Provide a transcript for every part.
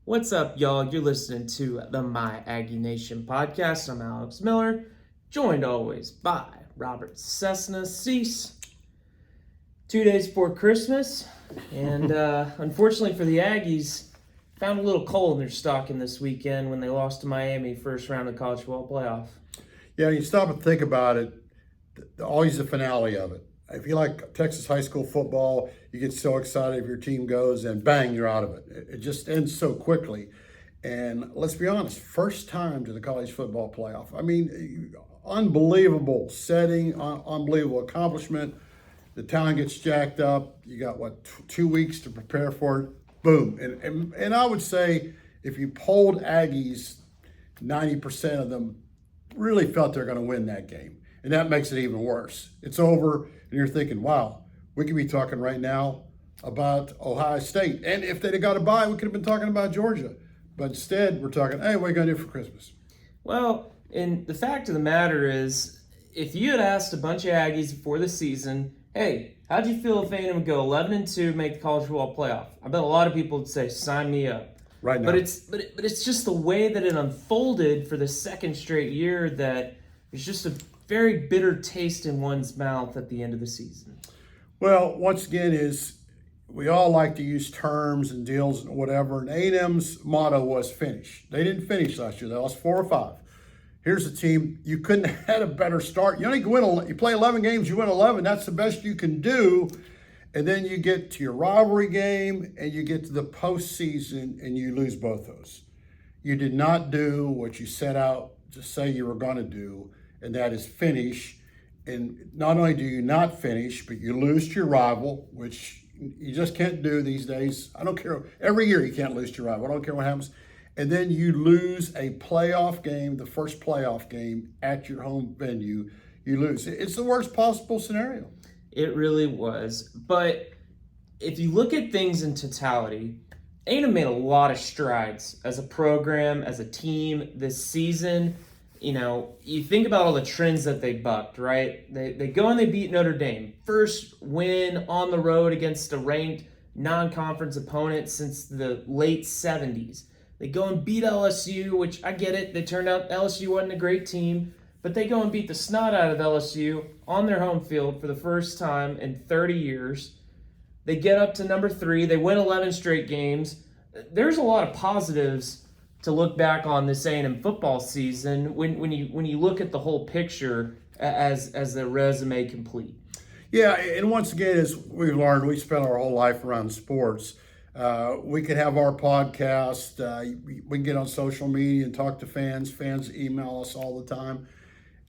What's up, y'all? You're listening to the My Aggie Nation podcast. I'm Alex Miller, joined always by Robert Cessna Cease. 2 days before Christmas, and unfortunately for the Aggies, found a little coal in their stocking this weekend when they lost to Miami first round of the college football playoff. Yeah, you stop and think about it, always the finale of it. If you like Texas high school football, you get so excited if your team goes and bang, you're out of it. It just ends so quickly. And let's be honest, first time to the college football playoff. I mean, unbelievable setting, unbelievable accomplishment. The town gets jacked up. You got, 2 weeks to prepare for it. Boom. And I would say if you polled Aggies, 90% of them really felt they're going to win that game. And that makes it even worse. It's over, and you're thinking, wow, we could be talking right now about Ohio State. And if they'd have got a bye, we could have been talking about Georgia. But instead, we're talking, hey, what are you going to do for Christmas? Well, and the fact of the matter is, if you had asked a bunch of Aggies before the season, hey, how'd you feel if A&M would go 11-2, make the college football playoff? I bet a lot of people would say, sign me up. Right now. But it's just the way that it unfolded for the second straight year that it's just a very bitter taste in one's mouth at the end of the season. Well, once again, we all like to use terms and deals and whatever. And A&M's motto was finish. They didn't finish last year. They lost 4 or 5. Here's a team, you couldn't have had a better start. You only you play 11 games, you win 11. That's the best you can do. And then you get to your rivalry game and you get to the postseason and you lose both those. You did not do what you set out to say you were going to do, and that is finish. And not only do you not finish, but you lose to your rival, which you just can't do these days. I don't care. Every year you can't lose to your rival. I don't care what happens. And then you lose a playoff game, the first playoff game at your home venue. You lose. It's the worst possible scenario. It really was. But if you look at things in totality, A&M made a lot of strides as a program, as a team this season. You know, you think about all the trends that they bucked, right? They go and they beat Notre Dame. First win on the road against a ranked non-conference opponent since the late 70s. They go and beat LSU, which I get it. They turned out LSU wasn't a great team, but they go and beat the snot out of LSU on their home field for the first time in 30 years. They get up to number 3. They win 11 straight games. There's a lot of positives to look back on this A&M football season when you look at the whole picture as the resume complete. Yeah, and once again, as we've learned, we spent our whole life around sports. We could have our podcast. We can get on social media and talk to fans. Fans email us all the time.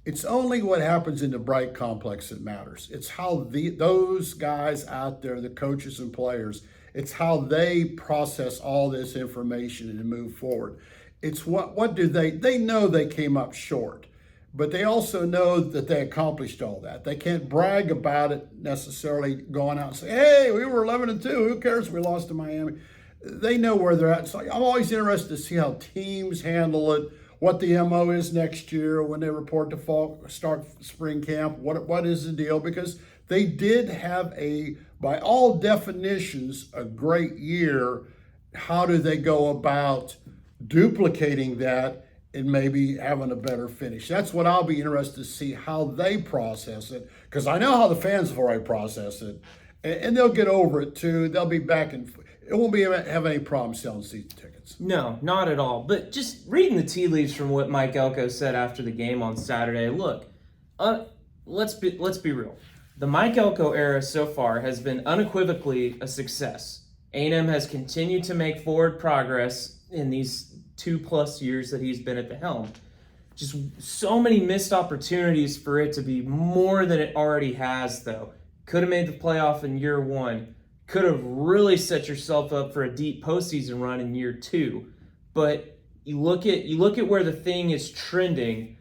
It's only what happens in the Bright complex that matters. It's how those guys out there, the coaches and players, it's how they process all this information and move forward. It's what do they know they came up short, but they also know that they accomplished all that. They can't brag about it necessarily going out and say, hey, we were 11-2. Who cares if we lost to Miami? They know where they're at. So I'm always interested to see how teams handle it, what the MO is next year when they report to start spring camp. What is the deal? Because they did have by all definitions, a great year. How do they go about duplicating that and maybe having a better finish? That's what I'll be interested to see how they process it, because I know how the fans have already processed it, and they'll get over it too. They'll be back and it won't have any problem selling season tickets. No, not at all. But just reading the tea leaves from what Mike Elko said after the game on Saturday. Look, let's be real. The Mike Elko era so far has been unequivocally a success. A&M has continued to make forward progress in these 2+ years that he's been at the helm. Just so many missed opportunities for it to be more than it already has, though. Could have made the playoff in year 1. Could have really set yourself up for a deep postseason run in year 2. But you look at where the thing is trending.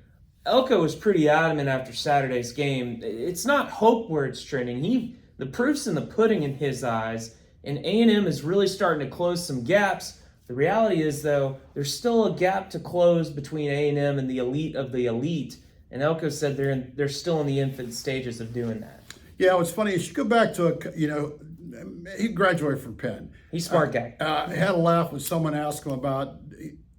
Elko was pretty adamant after Saturday's game. It's not hope where it's trending. The proof's in the pudding in his eyes, and A&M is really starting to close some gaps. The reality is, though, there's still a gap to close between A&M and the elite of the elite, and Elko said they're still in the infant stages of doing that. Yeah, what's funny is you go back to he graduated from Penn. He's a smart guy. I had a laugh when someone asked him about,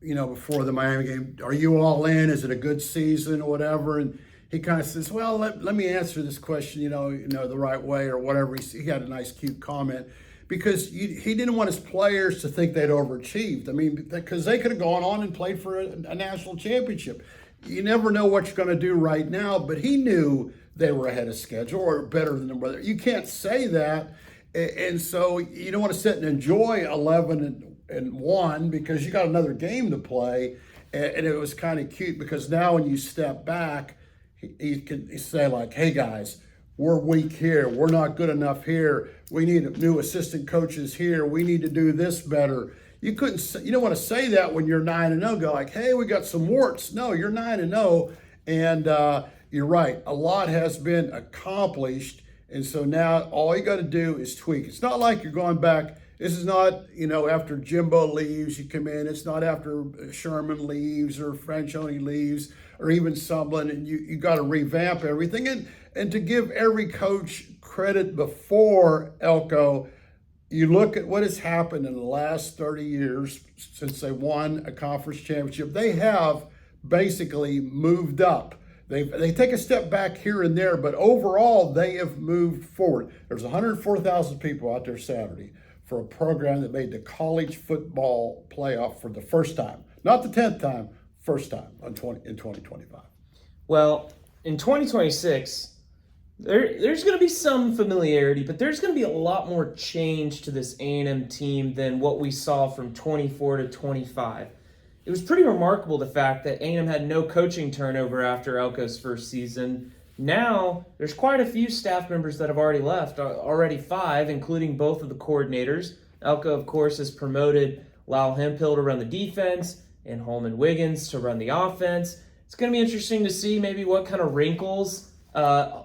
before the Miami game, are you all in? Is it a good season or whatever? And he kind of says, well, let me answer this question, the right way or whatever. He had a nice, cute comment because he didn't want his players to think they'd overachieved. I mean, because they could have gone on and played for a national championship. You never know what you're going to do right now, but he knew they were ahead of schedule or better than them. You can't say that. And so you don't want to sit and enjoy 11-1 because you got another game to play. And it was kind of cute because now when you step back, he can say like, hey guys, we're weak here. We're not good enough here. We need new assistant coaches here. We need to do this better. You don't want to say that when you're 9-0. Go like, hey, we got some warts. No, you're 9-0, and you're right. A lot has been accomplished, and so now all you got to do is tweak. It's not like you're going back. This is not, after Jimbo leaves, you come in. It's not after Sherman leaves or Franchione leaves or even Sumlin, and you got to revamp everything. And to give every coach credit before Elko, you look at what has happened in the last 30 years since they won a conference championship. They have basically moved up. They take a step back here and there, but overall they have moved forward. There's 104,000 people out there Saturday for a program that made the college football playoff for the first time. Not the 10th time, first time in 2025. Well, in 2026, there's going to be some familiarity, but there's going to be a lot more change to this A&M team than what we saw from 24 to 25. It was pretty remarkable the fact that A&M had no coaching turnover after Elko's first season. Now, there's quite a few staff members that have already left, already 5, including both of the coordinators. Elko, of course, has promoted Lyle Hemphill to run the defense and Holman Wiggins to run the offense. It's going to be interesting to see maybe what kind of wrinkles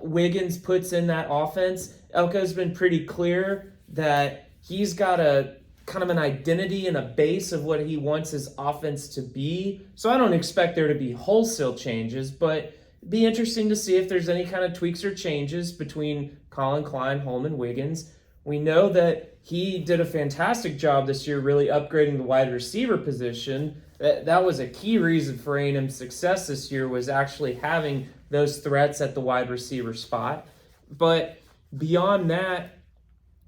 Wiggins puts in that offense. Elko's been pretty clear that he's got a kind of an identity and a base of what he wants his offense to be. So I don't expect there to be wholesale changes, but it'd be interesting to see if there's any kind of tweaks or changes between Colin Klein, Holman Wiggins. We know that he did a fantastic job this year really upgrading the wide receiver position. That was a key reason for A&M's success this year, was actually having those threats at the wide receiver spot. But beyond that,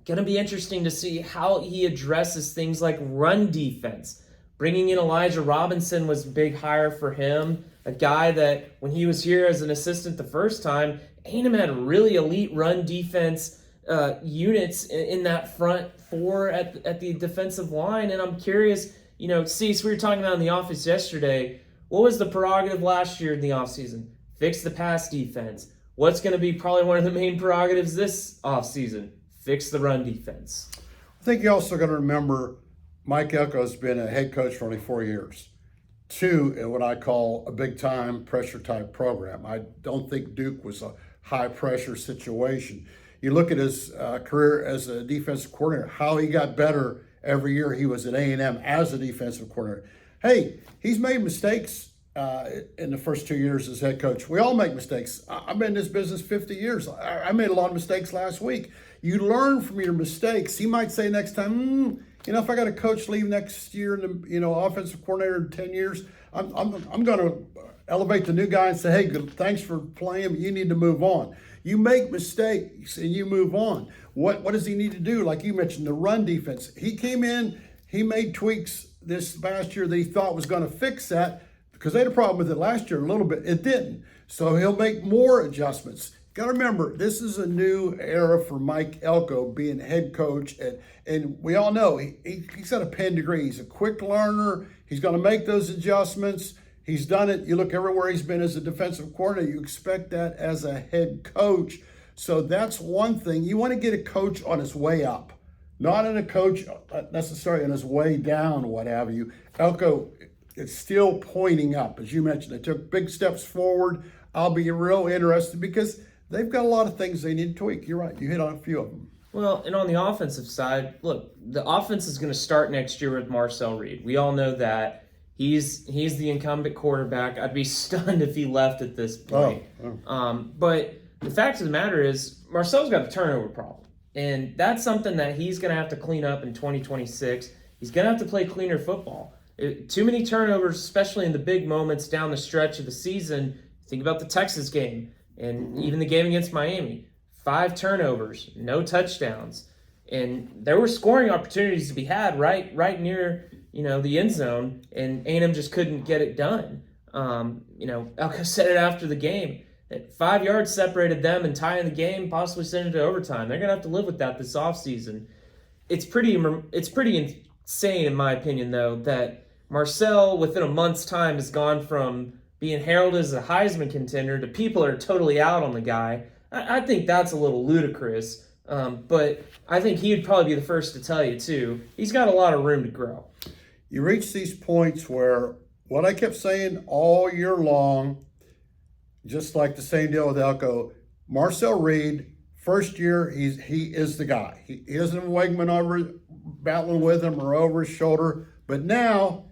going to be interesting to see how he addresses things like run defense. Bringing in Elijah Robinson was a big hire for him, a guy that when he was here as an assistant the first time, A&M had really elite run defense units in that front four at the defensive line. And I'm curious, Cease, we were talking about in the office yesterday, what was the prerogative last year in the offseason? Fix the pass defense. What's going to be probably one of the main prerogatives this offseason? Fix the run defense. I think you also got to remember Mike Elko's been a head coach for only 4 years. 2 in what I call a big-time pressure-type program. I don't think Duke was a high-pressure situation. You look at his career as a defensive coordinator, how he got better every year he was at A&M as a defensive coordinator. Hey, he's made mistakes in the first 2 years as head coach. We all make mistakes. I've been in this business 50 years. I made a lot of mistakes last week. You learn from your mistakes. He might say next time, if I got a coach leave next year and the offensive coordinator in 10 years, I'm going to elevate the new guy and say, hey, good, thanks for playing, but you need to move on. You make mistakes and you move on. What does he need to do? Like you mentioned, the run defense. He came in, he made tweaks this past year that he thought was going to fix that, because they had a problem with it last year a little bit. It didn't. So he'll make more adjustments. Got to remember, this is a new era for Mike Elko being head coach. And we all know he's got a Penn degree. He's a quick learner. He's going to make those adjustments. He's done it. You look everywhere he's been as a defensive coordinator, you expect that as a head coach. So that's one thing. You want to get a coach on his way up, not in a coach necessarily on his way down, what have you. Elko, it's still pointing up. As you mentioned, they took big steps forward. I'll be real interested because they've got a lot of things they need to tweak. You're right. You hit on a few of them. Well, and on the offensive side, look, the offense is going to start next year with Marcel Reed. We all know that. He's the incumbent quarterback. I'd be stunned if he left at this point. But the fact of the matter is, Marcel's got a turnover problem. And that's something that he's going to have to clean up in 2026. He's going to have to play cleaner football. Too many turnovers, especially in the big moments down the stretch of the season. Think about the Texas game and even the game against Miami. 5 turnovers, no touchdowns. And there were scoring opportunities to be had right near, the end zone, and A&M just couldn't get it done. Elko said it after the game. 5 yards separated them and tying the game, possibly sending it to overtime. They're going to have to live with that this offseason. It's pretty insane, in my opinion, though, that Marcel, within a month's time, has gone from being heralded as a Heisman contender to people are totally out on the guy. I think that's a little ludicrous, but I think he would probably be the first to tell you, too. He's got a lot of room to grow. You reach these points where what I kept saying all year long, just like the same deal with Elko, Marcel Reed, first year, he is the guy. He isn't Wegman over battling with him or over his shoulder, but now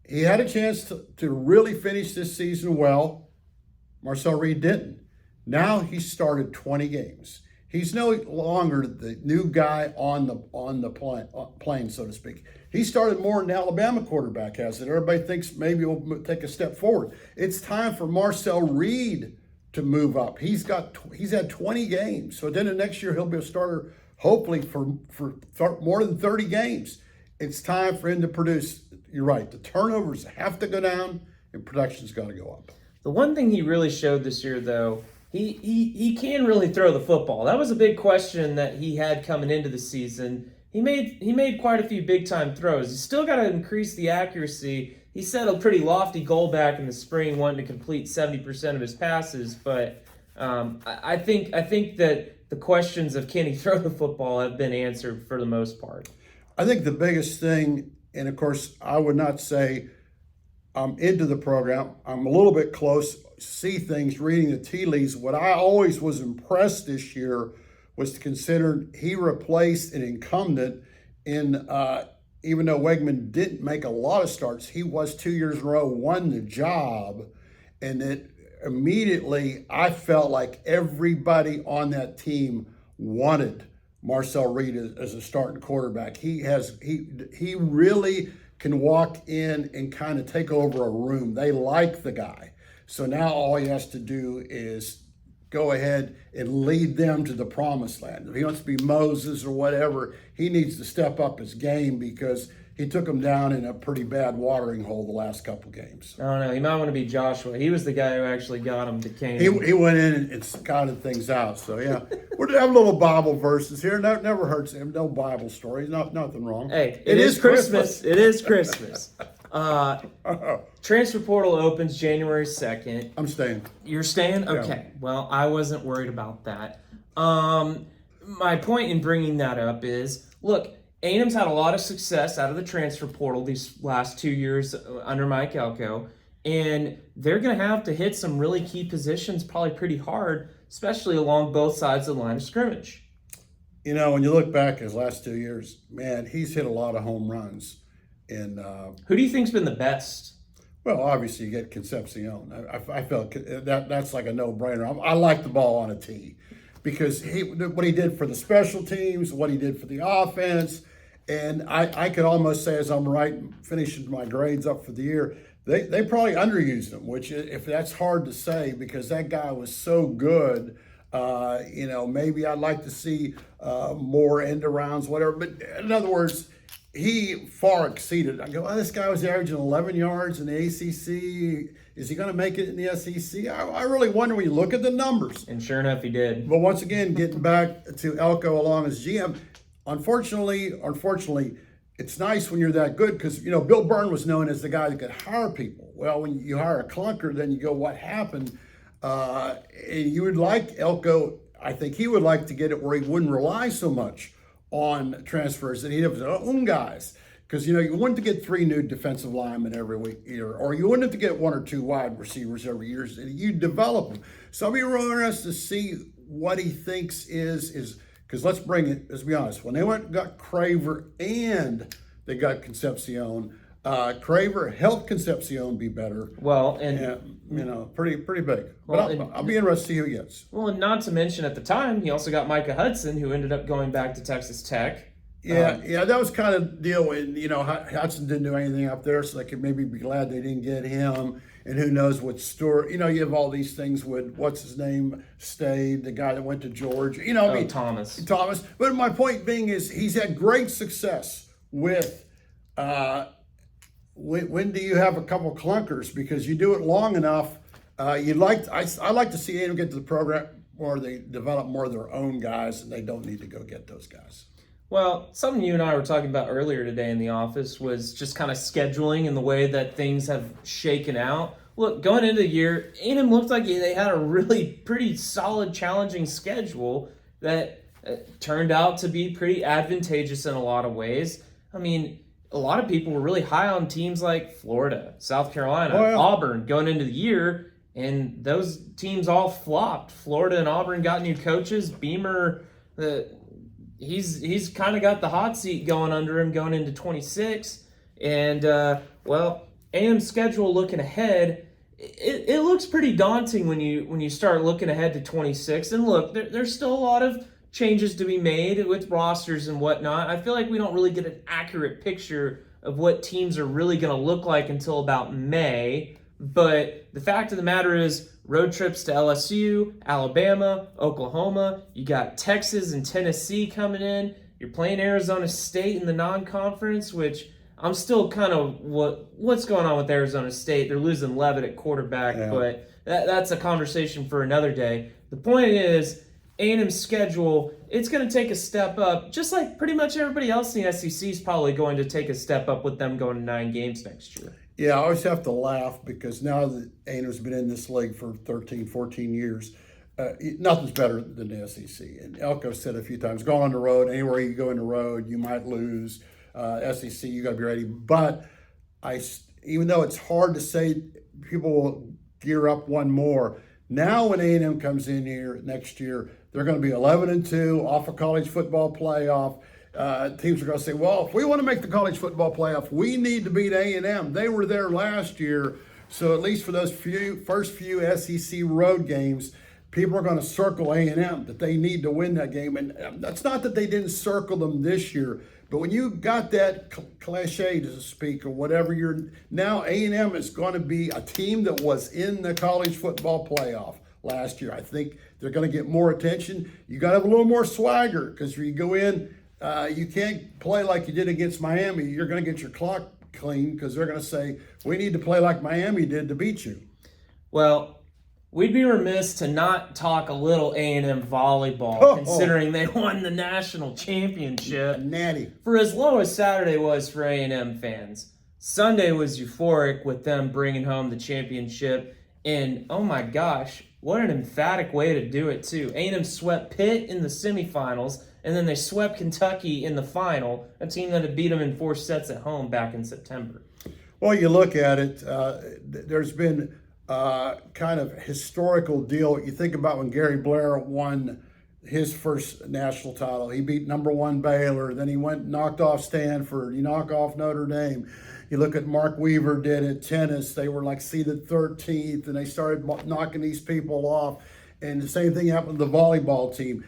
he had a chance to really finish this season well. Marcel Reed didn't. Now he started 20 games. He's no longer the new guy on the plane, so to speak. He started more than the Alabama quarterback has, and everybody thinks maybe he'll take a step forward. It's time for Marcel Reed to move up. He's had 20 games, so then the next year he'll be a starter, hopefully for more than 30 games. It's time for him to produce. You're right. The turnovers have to go down, and production's got to go up. The one thing he really showed this year, though, he can really throw the football. That was a big question that he had coming into the season. He made quite a few big-time throws. He's still got to increase the accuracy. He set a pretty lofty goal back in the spring, wanting to complete 70% of his passes. But I think that the questions of can he throw the football have been answered for the most part. I think the biggest thing, and of course, I would not say I'm into the program. I'm a little bit close, see things, reading the tea leaves. What I always was impressed this year was to consider he replaced an incumbent in, even though Wegman didn't make a lot of starts, he was 2 years in a row, won the job. And it immediately, I felt like everybody on that team wanted Marcel Reed as a starting quarterback. He really can walk in and kind of take over a room. They like the guy. So now all he has to do is go ahead and lead them to the promised land. If he wants to be Moses or whatever, he needs to step up his game because he took them down in a pretty bad watering hole the last couple games. I don't know. He might want to be Joshua. He was the guy who actually got him to Canaan. He went in and scouted things out. So, yeah. We're having little Bible verses here. No, never hurts him. No Bible stories. Nothing wrong. Hey, it is Christmas. It is Christmas. Transfer portal opens January 2nd. I'm staying. You're staying? Okay. Yeah. Well, I wasn't worried about that. My point in bringing that up is, look, A&M's had a lot of success out of the transfer portal these last 2 years under Mike Elko, and they're going to have to hit some really key positions probably pretty hard, especially along both sides of the line of scrimmage. When you look back his last 2 years, man, he's hit a lot of home runs. And who do you think's been the best? Well, obviously you get Concepcion. I felt that's like a no-brainer. I like the ball on a tee because what he did for the special teams, what he did for the offense, and I could almost say as I'm finishing my grades up for the year, they probably underused him, which if that's hard to say because that guy was so good. Maybe I'd like to see more end arounds, whatever. But in other words, he far exceeded. I go, this guy was averaging 11 yards in the ACC. Is he going to make it in the SEC? I really wonder when you look at the numbers. And sure enough, he did. But once again, getting back to Elko along as GM, unfortunately, it's nice when you're that good because, Bill Byrne was known as the guy that could hire people. Well, when you hire a clunker, then you go, what happened? And you would like Elko, I think he would like to get it where he wouldn't rely so much on transfers and he'd have his own guys. Because, you wouldn't to get 3 new defensive linemen every week either, or you wouldn't have to get 1 or 2 wide receivers every year. You develop them. So I'll be real interested to see what he thinks is because let's be honest, when they went and got Craver and they got Concepcion, Craver helped Concepcion be better. Well, and Yeah, pretty big. Well, but I'll be interested to see who he gets. well, and not to mention at the time, he also got Micah Hudson, who ended up going back to Texas Tech. Yeah, that was kind of the deal. And Hudson didn't do anything up there, so they could maybe be glad they didn't get him. And who knows what story? You have all these things with what's his name stayed, the guy that went to Georgia. Thomas. Thomas. But my point being is he's had great success with. When do you have a couple clunkers? Because you do it long enough. I like to see A&M get to the program where they develop more of their own guys, and they don't need to go get those guys. Well, something you and I were talking about earlier today in the office was just kind of scheduling and the way that things have shaken out. Look, going into the year, A&M looked like they had a really pretty solid, challenging schedule that turned out to be pretty advantageous in a lot of ways. I mean, a lot of people were really high on teams like Florida, South Carolina, Auburn going into the year, and those teams all flopped. Florida and Auburn got new coaches. Beamer, he's kind of got the hot seat going under him going into 26. And, A&M's schedule looking ahead, it looks pretty daunting when you start looking ahead to 26. And look, there's still a lot of changes to be made with rosters and whatnot. I feel like we don't really get an accurate picture of what teams are really going to look like until about May. But the fact of the matter is, road trips to LSU, Alabama, Oklahoma, you got Texas and Tennessee coming in. You're playing Arizona State in the non-conference, which I'm still kind of what's going on with Arizona State. They're losing Levitt at quarterback, but that's a conversation for another day. The point is, A&M's schedule, it's going to take a step up, just like pretty much everybody else in the SEC is probably going to take a step up with them going to 9 games next year. Yeah, I always have to laugh because now that A&M's been in this league for 13, 14 years, nothing's better than the SEC. And Elko said a few times, go on the road, anywhere you go on the road, you might lose. SEC, you got to be ready. But even though it's hard to say, people will gear up one more. Now when A&M comes in here next year, they're going to be 11-2 off a college football playoff. Teams are going to say, well, if we want to make the college football playoff, we need to beat A&M. They were there last year. So at least for those first few SEC road games, people are going to circle A&M, that they need to win that game. And that's not that they didn't circle them this year, but when you got that cliche, to speak, or whatever, now A&M is going to be a team that was in the college football playoff last year. I think they're going to get more attention. You got to have a little more swagger, because when you go in, you can't play like you did against Miami. You're going to get your clock clean, because they're going to say, we need to play like Miami did to beat you. Well, we'd be remiss to not talk a little A&M volleyball, considering they won the national championship. Natty. For as low as Saturday was for A&M fans, Sunday was euphoric with them bringing home the championship. And, oh my gosh, what an emphatic way to do it, too. A&M swept Pitt in the semifinals, and then they swept Kentucky in the final, a team that had beat them in 4 sets at home back in September. Well, you look at it, there's been kind of historical deal. You think about when Gary Blair won his first national title. He beat number 1 Baylor. Then he went and knocked off Stanford. He knocked off Notre Dame. You look at Mark Weaver did at tennis. They were like seeded 13th, and they started knocking these people off. And the same thing happened to the volleyball team.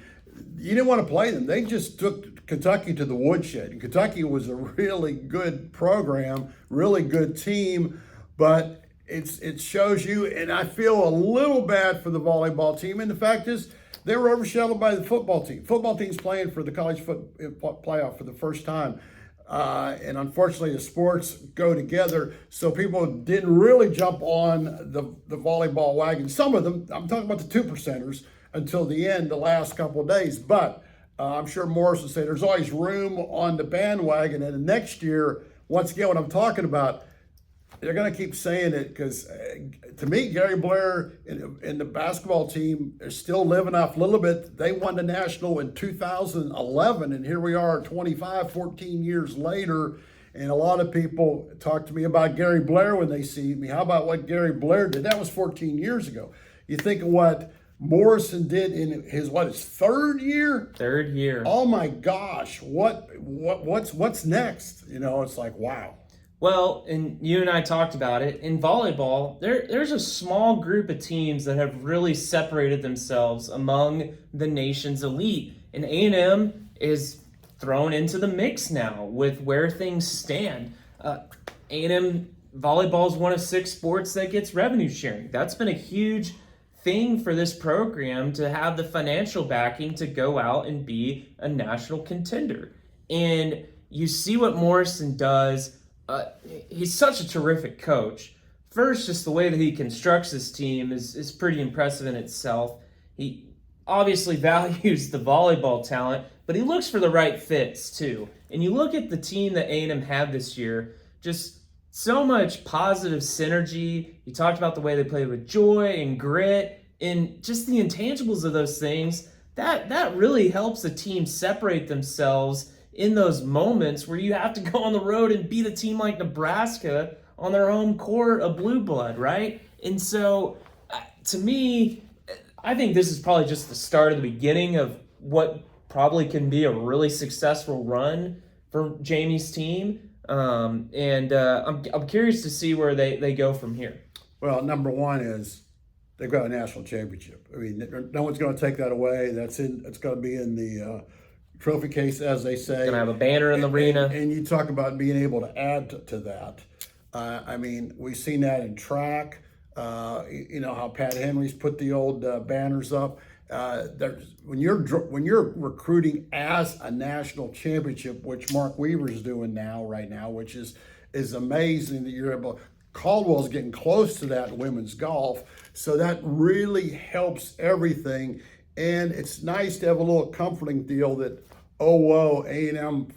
You didn't want to play them. They just took Kentucky to the woodshed. And Kentucky was a really good program, really good team, but it shows you, and I feel a little bad for the volleyball team. And the fact is, they were overshadowed by the football team. Football team's playing for the college playoff for the first time. And unfortunately, the sports go together, so people didn't really jump on the volleyball wagon. Some of them, I'm talking about the 2%ers, until the end, the last couple of days. But I'm sure Morris would say there's always room on the bandwagon. And next year, once again, what I'm talking about, they're going to keep saying it, because to me, Gary Blair and the basketball team are still living off a little bit. They won the national in 2011, and here we are 14 years later. And a lot of people talk to me about Gary Blair when they see me. How about what Gary Blair did? That was 14 years ago. You think of what Morrison did in his 3rd year? 3rd year. Oh my gosh, what's next? It's like, wow. Well, and you and I talked about it, in volleyball, there's a small group of teams that have really separated themselves among the nation's elite. And A&M is thrown into the mix now with where things stand. A&M volleyball is one of 6 sports that gets revenue sharing. That's been a huge thing for this program to have the financial backing to go out and be a national contender. And you see what Morrison does. He's such a terrific coach. First, just the way that he constructs his team is pretty impressive in itself. He obviously values the volleyball talent, but he looks for the right fits too. And you look at the team that A&M had this year, just so much positive synergy. You talked about the way they played with joy and grit and just the intangibles of those things. That really helps a team separate themselves in those moments where you have to go on the road and beat a team like Nebraska on their home court of blue blood, right? And so, to me, I think this is probably just the start of the beginning of what probably can be a really successful run for Jamie's team. I'm curious to see where they go from here. Well, number one is they've got a national championship. I mean, no one's going to take that away. It's going to be in the trophy case, as they say. Gonna have a banner in the arena. And you talk about being able to add to that. I mean, we've seen that in track. You know how Pat Henry's put the old banners up. When you're recruiting as a national championship, which Mark Weaver's doing right now, which is amazing that you're able. Caldwell's getting close to that in women's golf, so that really helps everything. And it's nice to have a little comforting deal that, oh, whoa, A&M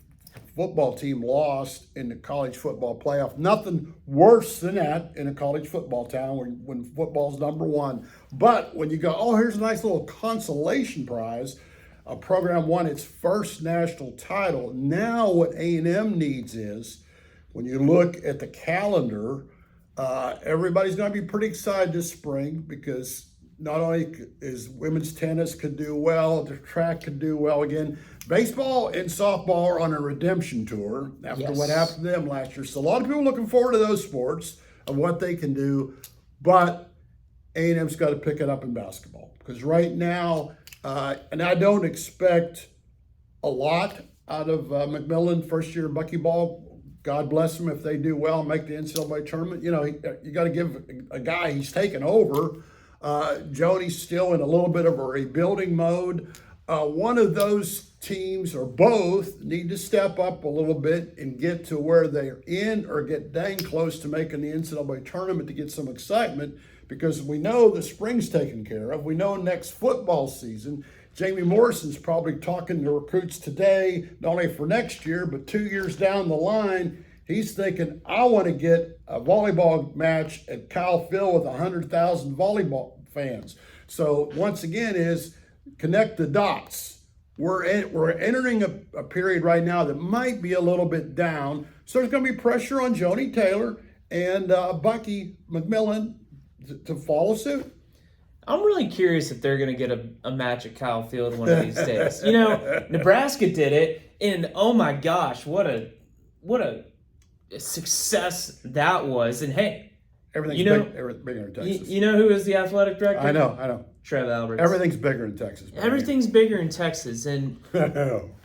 football team lost in the college football playoff. Nothing worse than that in a college football town when football's number one. But when you go, oh, here's a nice little consolation prize, a program won its first national title. Now what A&M needs is, when you look at the calendar, everybody's going to be pretty excited this spring because not only is women's tennis could do well, the track could do well again. Baseball and softball are on a redemption tour after what happened to them last year. So a lot of people looking forward to those sports of what they can do. But A&M's got to pick it up in basketball because right now, and I don't expect a lot out of McMillan first year buckyball. God bless them if they do well and make the NCAA tournament. You know, you got to give a guy he's taken over. Jody's still in a little bit of a rebuilding mode. One of those teams or both need to step up a little bit and get to where they're in or get dang close to making the NCAA tournament to get some excitement because we know the spring's taken care of. We know next football season, Jamie Morrison's probably talking to recruits today, not only for next year, but 2 years down the line. He's thinking, I want to get a volleyball match at Kyle Field with 100,000 volleyball fans. So once again is connect the dots. We're entering a period right now that might be a little bit down. So there's going to be pressure on Joni Taylor and Bucky McMillan to follow suit. I'm really curious if they're going to get a match at Kyle Field one of these days. You know, Nebraska did it, and oh my gosh, what a success that was. And hey, everything's bigger in Texas. You know who is the athletic director? I know. Trev Alberts. Everything's bigger in Texas. Everything's bigger in Texas. And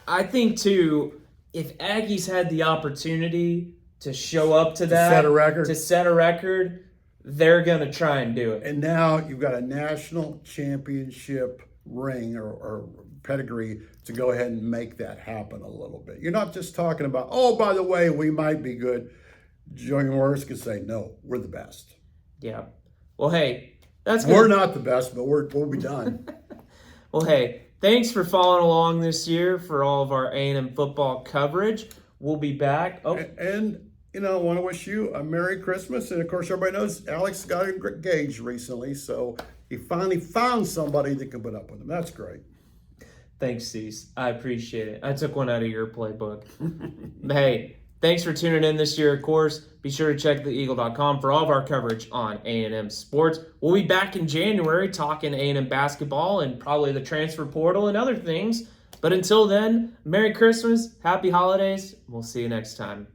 I think, too, if Aggies had the opportunity to show up to that, to set a record, they're going to try and do it. And now you've got a national championship ring or pedigree to go ahead and make that happen a little bit. You're not just talking about, oh, by the way, we might be good. Joey Morris could say, no, we're the best. Yeah. Well, hey, we're not the best, but we'll be done. Well, hey, thanks for following along this year for all of our A&M football coverage. We'll be back. Oh, and you know, I want to wish you a Merry Christmas. And of course, everybody knows Alex got engaged recently, so he finally found somebody that could put up with him. That's great. Thanks, Cease. I appreciate it. I took one out of your playbook. Hey, thanks for tuning in this year, of course. Be sure to check theeagle.com for all of our coverage on A&M sports. We'll be back in January talking A&M basketball and probably the transfer portal and other things. But until then, Merry Christmas, Happy Holidays. We'll see you next time.